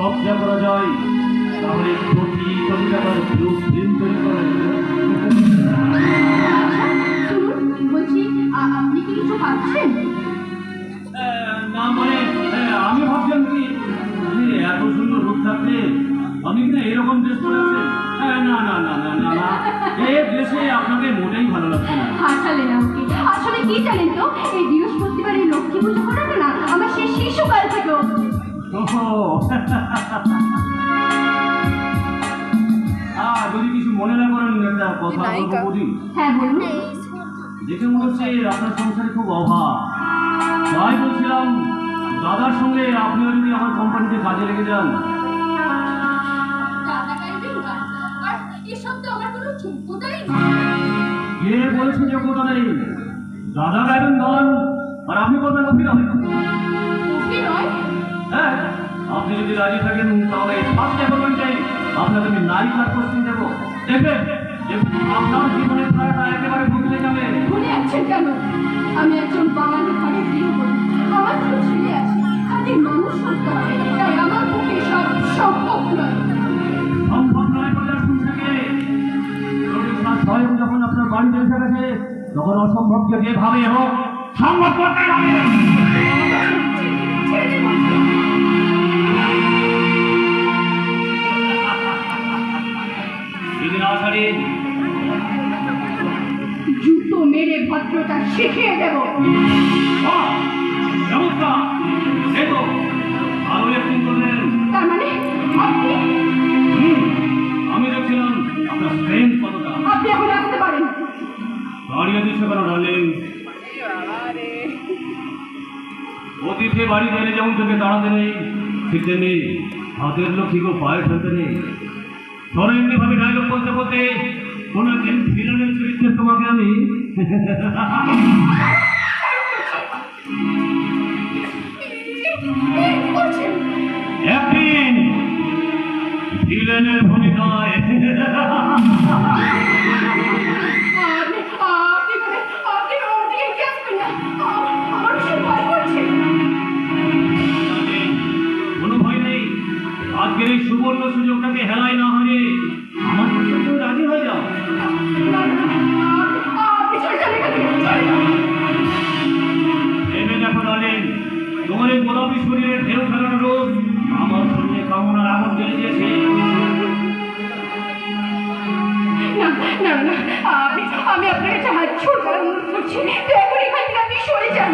কবজা করা যায় তাহলে কোটি কোটি টাকার ব্লুপ্রিন্ট তৈরি করা যায়। বলছি আপনি কি কিছু ভাবছেন? না মানে আমি ভাবছিলাম কি এত সুন্দর রূপ থাকলে আমি কিনা এরকম ড্রেস পরেছেন। না না না না না না এই ড্রেসে আপনাকে মোটেই ভালো লাগছে না। হাসালেন আমাকে। আসলে কি জানেন তো, এই বৃহস্পতিবার এই লক্ষ্মী পুজো করাটা না আমার সেই শিশুকাল থেকে। যদি কিছু মনে না করেন একটা কথা বলি। হ্যাঁ বলুন। দেখে মনে হচ্ছে আপনার সংসারে খুব অভাব, তাই বলছিলাম দাদার সঙ্গে আপনিও যদি আমার কোম্পানিতে কাজে লেগে যান। কে বলেছে যোগ্যতা নেই? দাদা গাইবেন গান আর আমি বলবেন অভিনয়। হ্যাঁ, আপনি যদি রাজি থাকেন তাহলে ফার্স্ট অ্যাপয়েন্টমেন্টে আপনাকে আমি নায়িকার পোস্টিং দেবো। দেখবেন আপনার জীবনের ধারাটা একেবারে বদলে যাবে। ভুলে যাচ্ছেন কেন? আমি একজন বাঙালি ঘরের গৃহবধূ। আমার দুটো ছেলে আছে, কাজে মানুষ করতে হয়, তাই আমার পক্ষে সব সম্ভব নয়। সম্ভব নয় বলে শুন থেকে স্বয়ং যখন আপনার বাড়িতে এসে গেছে তখন অসম্ভবকে যেভাবে হোক সম্ভব করতে হবে। জুতো মেরে ভদ্রতা শিখিয়ে দেব। তার মানে আপনি? আমি দেখছিলাম আপনার স্ট্রেংথ কতটা। আপনি এখন আসতে পারেন। দাঁড়িয়ে দিচ্ছে কেন ডার্লিং? অতিথি বাড়ি গেলে যেমন তোকে দাঁড়াতে নেই, ঠিক তেমনি হাতের লক্ষ্মীকেও পায়ে ফেলতে নেই। ধরো এমনি ভাবে ডায়লগ বলতে বলতে কোন একদিন ভিলেনের চরিত্রে তোমাকে আমি একদিন ভিলেনের ভূমিকায় কোনো ভয় নেই। আজকের এই সুবর্ণ সুযোগটাকে হেলায় না হারিয়ে আমার সাথে রাজি হয়ে যাও। ভেবে দেখো ডার্লিং, তোমার এই গোলাপি শরীরের ঢেউ খেলানো রোগ আমার শরীরে কামনার আগুন জ্বলে দিয়েছে। আমি আপনার কাছে হাত ছোট অনুরোধ করছি, দয়া করে এখান থেকে আপনি সরে যান।